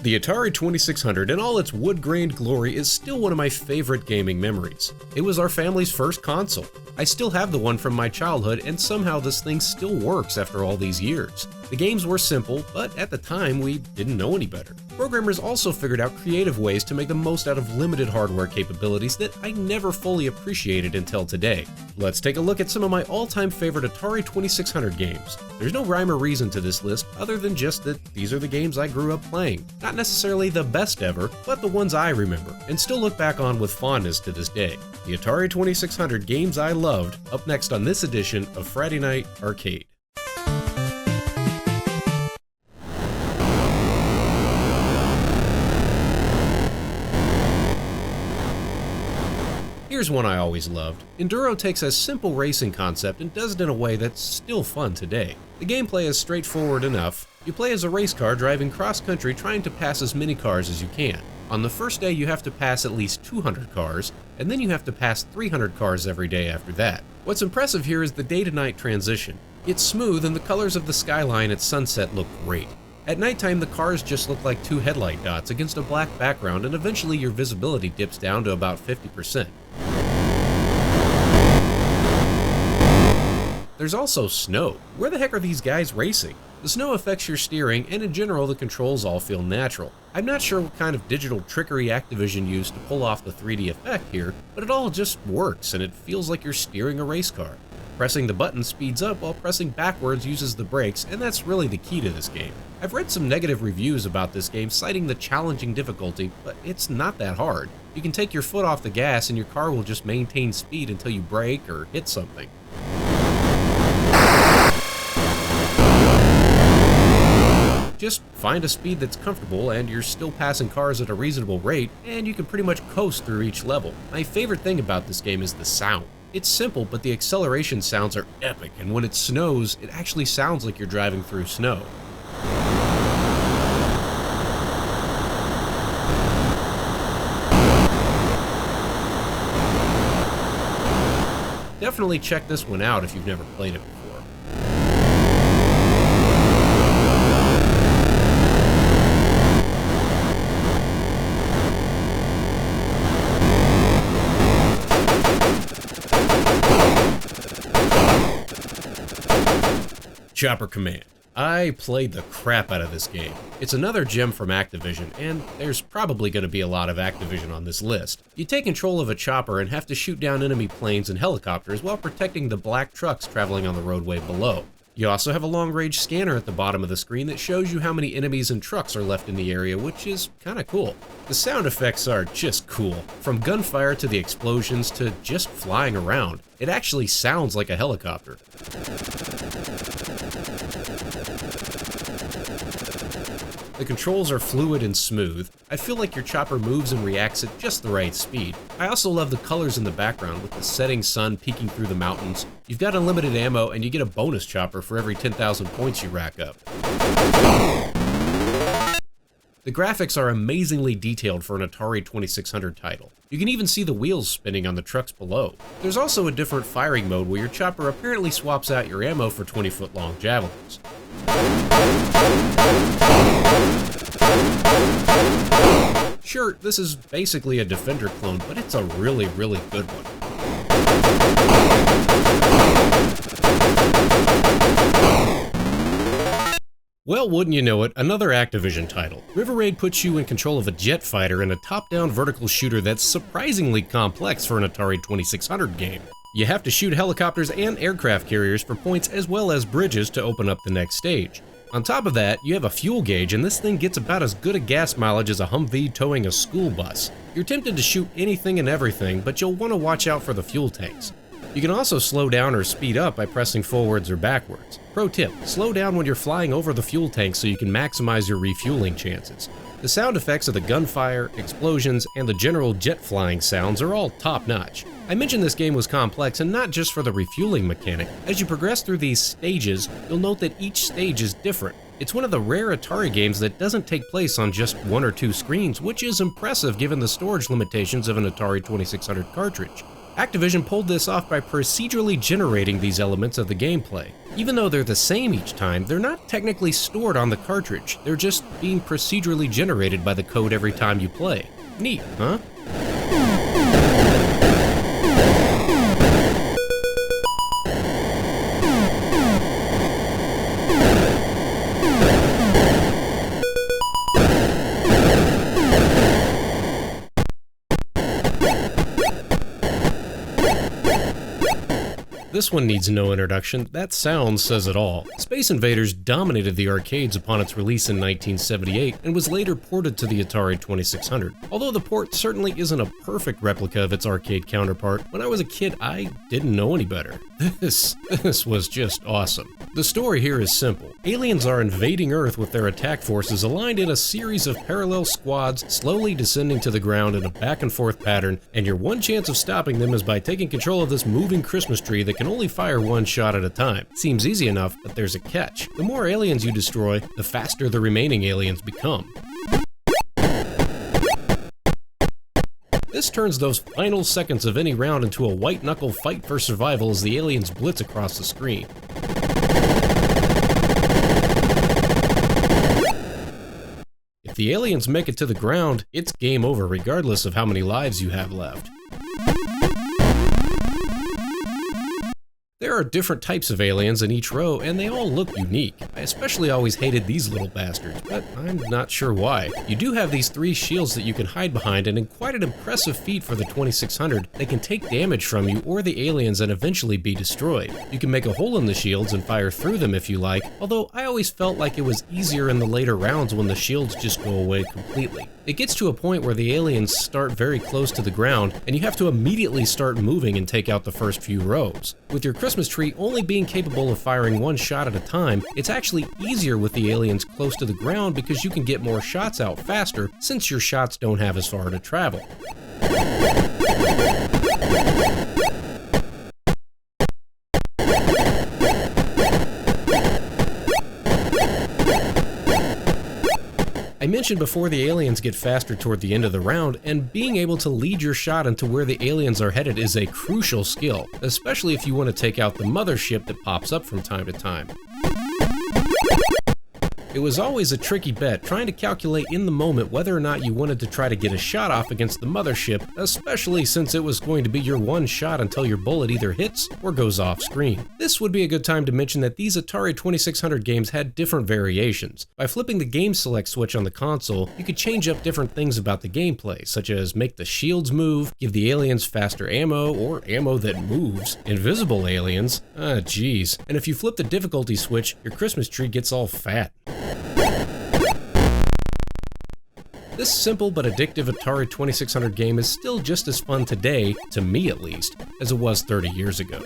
The Atari 2600 in all its wood-grained glory is still one of my favorite gaming memories. It was our family's first console. I still have the one from my childhood, and somehow this thing still works after all these years. The games were simple, but at the time we didn't know any better. Programmers also figured out creative ways to make the most out of limited hardware capabilities that I never fully appreciated until today. Let's take a look at some of my all-time favorite Atari 2600 games. There's no rhyme or reason to this list other than just that these are the games I grew up playing. Not necessarily the best ever, but the ones I remember, and still look back on with fondness to this day. The Atari 2600 games I loved, up next on this edition of Friday Night Arcade. Here's one I always loved. Enduro takes a simple racing concept and does it in a way that's still fun today. The gameplay is straightforward enough. You play as a race car driving cross-country trying to pass as many cars as you can. On the first day you have to pass at least 200 cars, and then you have to pass 300 cars every day after that. What's impressive here is the day-to-night transition. It's smooth and the colors of the skyline at sunset look great. At nighttime, the cars just look like two headlight dots against a black background, and eventually your visibility dips down to about 50%. There's also snow. Where the heck are these guys racing? The snow affects your steering, and in general the controls all feel natural. I'm not sure what kind of digital trickery Activision used to pull off the 3D effect here, but it all just works and it feels like you're steering a race car. Pressing the button speeds up while pressing backwards uses the brakes, and that's really the key to this game. I've read some negative reviews about this game citing the challenging difficulty, but it's not that hard. You can take your foot off the gas and your car will just maintain speed until you brake or hit something. Just find a speed that's comfortable and you're still passing cars at a reasonable rate, and you can pretty much coast through each level. My favorite thing about this game is the sound. It's simple, but the acceleration sounds are epic, and when it snows, it actually sounds like you're driving through snow. Definitely check this one out if you've never played it before. Chopper Command. I played the crap out of this game. It's another gem from Activision, and there's probably going to be a lot of Activision on this list. You take control of a chopper and have to shoot down enemy planes and helicopters while protecting the black trucks traveling on the roadway below. You also have a long-range scanner at the bottom of the screen that shows you how many enemies and trucks are left in the area, which is kinda cool. The sound effects are just cool. From gunfire to the explosions to just flying around. It actually sounds like a helicopter. The controls are fluid and smooth. I feel like your chopper moves and reacts at just the right speed. I also love the colors in the background with the setting sun peeking through the mountains. You've got unlimited ammo and you get a bonus chopper for every 10,000 points you rack up. The graphics are amazingly detailed for an Atari 2600 title. You can even see the wheels spinning on the trucks below. There's also a different firing mode where your chopper apparently swaps out your ammo for 20-foot-long javelins. Sure, this is basically a Defender clone, but it's a really, really good one. Well, wouldn't you know it, another Activision title. River Raid puts you in control of a jet fighter in a top-down vertical shooter that's surprisingly complex for an Atari 2600 game. You have to shoot helicopters and aircraft carriers for points as well as bridges to open up the next stage. On top of that, you have a fuel gauge, and this thing gets about as good a gas mileage as a Humvee towing a school bus. You're tempted to shoot anything and everything, but you'll want to watch out for the fuel tanks. You can also slow down or speed up by pressing forwards or backwards. Pro tip, slow down when you're flying over the fuel tanks so you can maximize your refueling chances. The sound effects of the gunfire, explosions, and the general jet flying sounds are all top-notch. I mentioned this game was complex, and not just for the refueling mechanic. As you progress through these stages, you'll note that each stage is different. It's one of the rare Atari games that doesn't take place on just one or two screens, which is impressive given the storage limitations of an Atari 2600 cartridge. Activision pulled this off by procedurally generating these elements of the gameplay. Even though they're the same each time, they're not technically stored on the cartridge, they're just being procedurally generated by the code every time you play. Neat, huh? This one needs no introduction, that sound says it all. Space Invaders dominated the arcades upon its release in 1978 and was later ported to the Atari 2600. Although the port certainly isn't a perfect replica of its arcade counterpart, when I was a kid I didn't know any better. This was just awesome. The story here is simple. Aliens are invading Earth with their attack forces aligned in a series of parallel squads slowly descending to the ground in a back and forth pattern, and your one chance of stopping them is by taking control of this moving Christmas tree that can only fire one shot at a time. Seems easy enough, but there's a catch. The more aliens you destroy, the faster the remaining aliens become. This turns those final seconds of any round into a white-knuckle fight for survival as the aliens blitz across the screen. If the aliens make it to the ground, it's game over regardless of how many lives you have left. There are different types of aliens in each row, and they all look unique. I especially always hated these little bastards, but I'm not sure why. You do have these 3 shields that you can hide behind, and in quite an impressive feat for the 2600, they can take damage from you or the aliens and eventually be destroyed. You can make a hole in the shields and fire through them if you like, although I always felt like it was easier in the later rounds when the shields just go away completely. It gets to a point where the aliens start very close to the ground, and you have to immediately start moving and take out the first few rows. With your Christmas tree only being capable of firing one shot at a time, it's actually easier with the aliens close to the ground because you can get more shots out faster since your shots don't have as far to travel. I mentioned before the aliens get faster toward the end of the round, and being able to lead your shot into where the aliens are headed is a crucial skill, especially if you want to take out the mothership that pops up from time to time. It was always a tricky bet, trying to calculate in the moment whether or not you wanted to try to get a shot off against the mothership, especially since it was going to be your one shot until your bullet either hits or goes off screen. This would be a good time to mention that these Atari 2600 games had different variations. By flipping the game select switch on the console, you could change up different things about the gameplay, such as make the shields move, give the aliens faster ammo, or ammo that moves, invisible aliens, geez. And if you flip the difficulty switch, your Christmas tree gets all fat. This simple but addictive Atari 2600 game is still just as fun today, to me at least, as it was 30 years ago.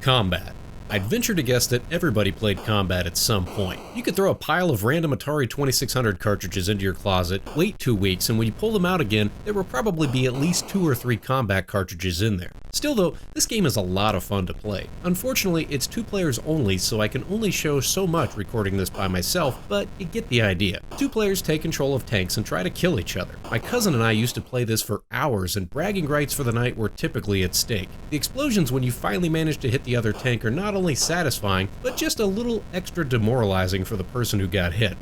Combat. I'd venture to guess that everybody played Combat at some point. You could throw a pile of random Atari 2600 cartridges into your closet, wait 2 weeks, and when you pull them out again, there will probably be at least 2 or 3 Combat cartridges in there. Still though, this game is a lot of fun to play. Unfortunately, it's 2 players only, so I can only show so much recording this by myself, but you get the idea. 2 players take control of tanks and try to kill each other. My cousin and I used to play this for hours, and bragging rights for the night were typically at stake. The explosions when you finally manage to hit the other tank are not only satisfying, but just a little extra demoralizing for the person who got hit.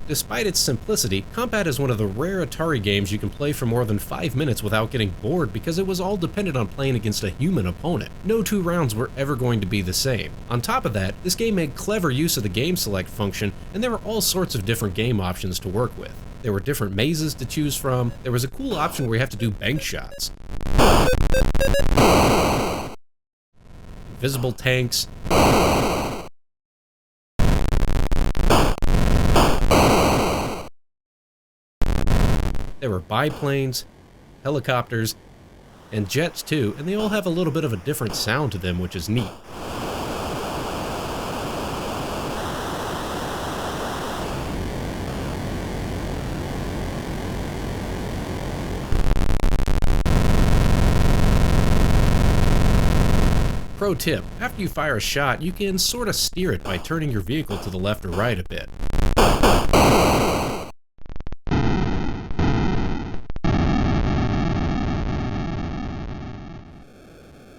Despite its simplicity, Combat is one of the rare Atari games you can play for more than 5 minutes without getting bored because it was all dependent on playing against a human opponent. No 2 rounds were ever going to be the same. On top of that, this game made clever use of the game select function, and there were all sorts of different game options to work with. There were different mazes to choose from. There was a cool option where you have to do bank shots. Invisible tanks. There were biplanes, helicopters, and jets too, and they all have a little bit of a different sound to them, which is neat. pro tip, after you fire a shot, you can sort of steer it by turning your vehicle to the left or right a bit.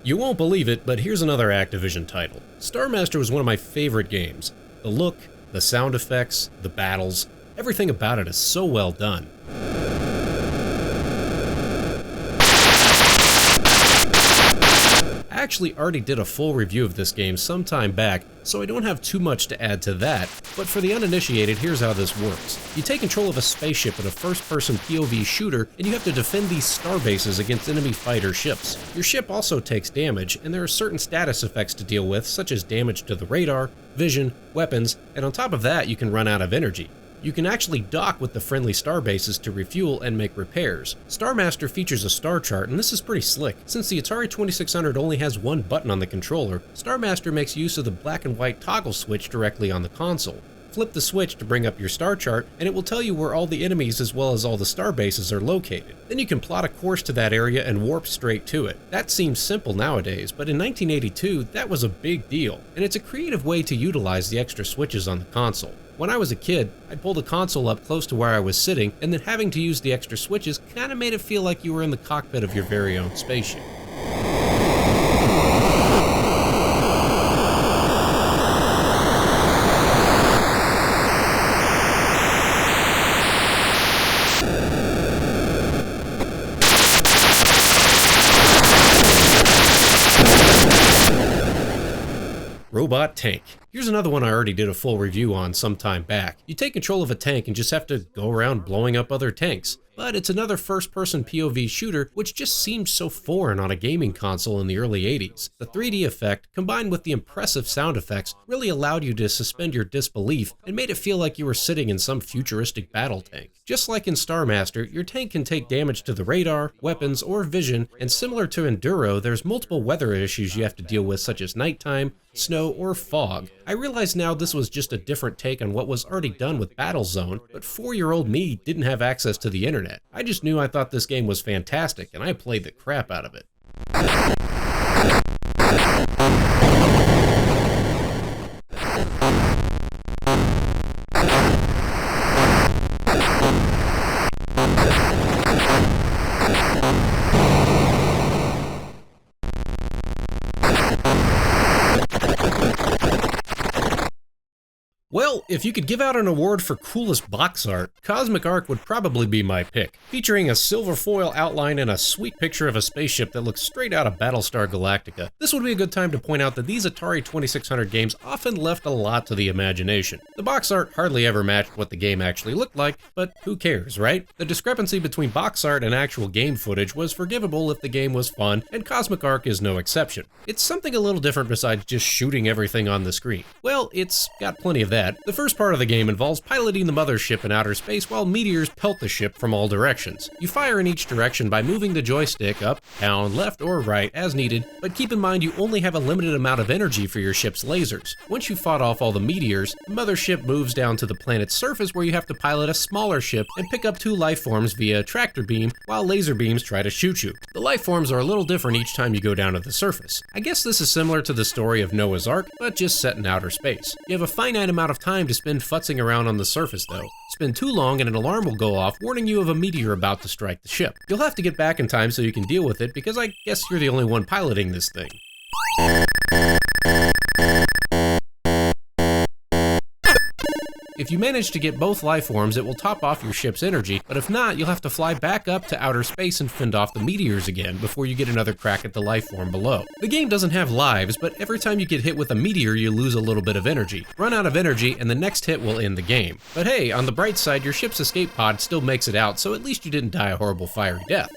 You won't believe it, but here's another Activision title. Starmaster was one of my favorite games. The look, the sound effects, the battles, everything about it is so well done. I actually already did a full review of this game some time back, so I don't have too much to add to that, but for the uninitiated, here's how this works. You take control of a spaceship in a first-person POV shooter, and you have to defend these star bases against enemy fighter ships. Your ship also takes damage, and there are certain status effects to deal with, such as damage to the radar, vision, weapons, and on top of that, you can run out of energy. You can actually dock with the friendly star bases to refuel and make repairs. Starmaster features a star chart, and this is pretty slick. Since the Atari 2600 only has one button on the controller, Starmaster makes use of the black and white toggle switch directly on the console. Flip the switch to bring up your star chart, and it will tell you where all the enemies as well as all the star bases are located. Then you can plot a course to that area and warp straight to it. That seems simple nowadays, but in 1982, that was a big deal, and it's a creative way to utilize the extra switches on the console. When I was a kid, I'd pull the console up close to where I was sitting, and then having to use the extra switches kinda made it feel like you were in the cockpit of your very own spaceship. Robot Tank. Here's another one I already did a full review on some time back. You take control of a tank and just have to go around blowing up other tanks. But it's another first-person POV shooter which just seemed so foreign on a gaming console in the early 80s. The 3D effect, combined with the impressive sound effects, really allowed you to suspend your disbelief and made it feel like you were sitting in some futuristic battle tank. Just like in Starmaster, your tank can take damage to the radar, weapons, or vision, and similar to Enduro, there's multiple weather issues you have to deal with such as nighttime, snow, or fog. I realize now this was just a different take on what was already done with Battlezone, but 4-year-old me didn't have access to the internet. I just knew I thought this game was fantastic, and I played the crap out of it. Well, if you could give out an award for coolest box art, Cosmic Arc would probably be my pick. Featuring a silver foil outline and a sweet picture of a spaceship that looks straight out of Battlestar Galactica, this would be a good time to point out that these Atari 2600 games often left a lot to the imagination. The box art hardly ever matched what the game actually looked like, but who cares, right? The discrepancy between box art and actual game footage was forgivable if the game was fun, and Cosmic Arc is no exception. It's something a little different besides just shooting everything on the screen. Well, it's got plenty of that. The first part of the game involves piloting the mothership in outer space while meteors pelt the ship from all directions. You fire in each direction by moving the joystick up, down, left, or right as needed, but keep in mind you only have a limited amount of energy for your ship's lasers. Once you've fought off all the meteors, the mothership moves down to the planet's surface where you have to pilot a smaller ship and pick up 2 life forms via a tractor beam while laser beams try to shoot you. The life forms are a little different each time you go down to the surface. I guess this is similar to the story of Noah's Ark, but just set in outer space. You have a finite amount of time to spend futzing around on the surface though. Spend too long and an alarm will go off warning you of a meteor about to strike the ship. You'll have to get back in time so you can deal with it because I guess you're the only one piloting this thing. If you manage to get both life forms, it will top off your ship's energy, but if not, you'll have to fly back up to outer space and fend off the meteors again before you get another crack at the life form below. The game doesn't have lives, but every time you get hit with a meteor, you lose a little bit of energy. Run out of energy, and the next hit will end the game. But hey, on the bright side, your ship's escape pod still makes it out, so at least you didn't die a horrible fiery death.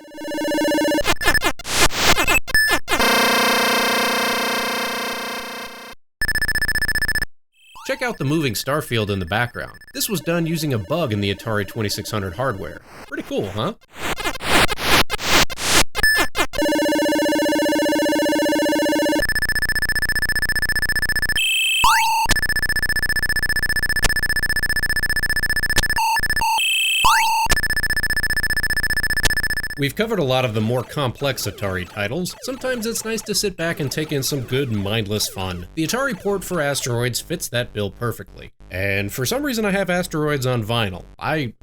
Check out the moving starfield in the background. This was done using a bug in the Atari 2600 hardware. Pretty cool, huh? We've covered a lot of the more complex Atari titles. Sometimes it's nice to sit back and take in some good mindless fun. The Atari port for Asteroids fits that bill perfectly. And for some reason I have Asteroids on vinyl. I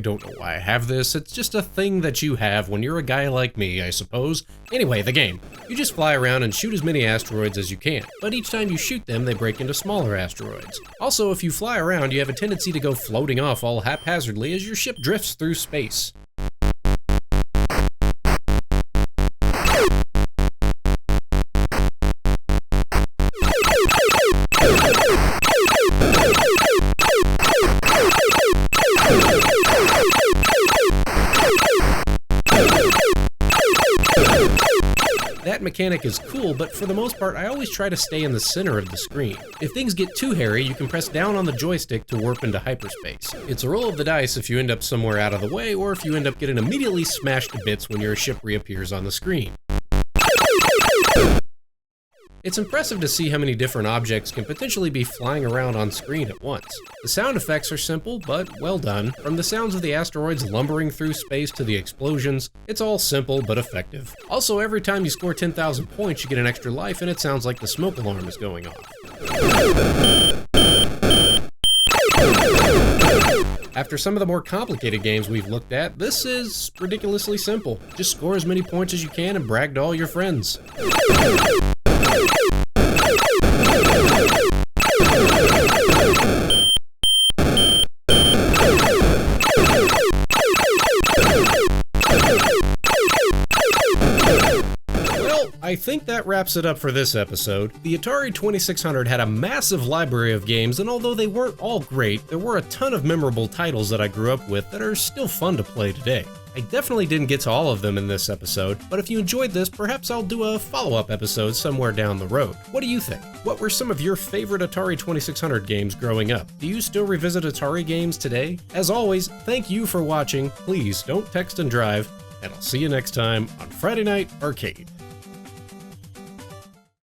don't know why I have this, it's just a thing that you have when you're a guy like me, I suppose. Anyway, the game. You just fly around and shoot as many asteroids as you can, but each time you shoot them, they break into smaller asteroids. Also, if you fly around, you have a tendency to go floating off all haphazardly as your ship drifts through space. That mechanic is cool, but for the most part, I always try to stay in the center of the screen. If things get too hairy, you can press down on the joystick to warp into hyperspace. It's a roll of the dice if you end up somewhere out of the way, or if you end up getting immediately smashed to bits when your ship reappears on the screen. It's impressive to see how many different objects can potentially be flying around on screen at once. The sound effects are simple, but well done. From the sounds of the asteroids lumbering through space to the explosions, it's all simple but effective. Also, every time you score 10,000 points, you get an extra life, and it sounds like the smoke alarm is going off. After some of the more complicated games we've looked at, this is ridiculously simple. Just score as many points as you can and brag to all your friends. I think that wraps it up for this episode. The Atari 2600 had a massive library of games, and although they weren't all great, there were a ton of memorable titles that I grew up with that are still fun to play today. I definitely didn't get to all of them in this episode, but if you enjoyed this, perhaps I'll do a follow-up episode somewhere down the road. What do you think? What were some of your favorite Atari 2600 games growing up? Do you still revisit Atari games today? As always, thank you for watching. Please don't text and drive, and I'll see you next time on Friday Night Arcade.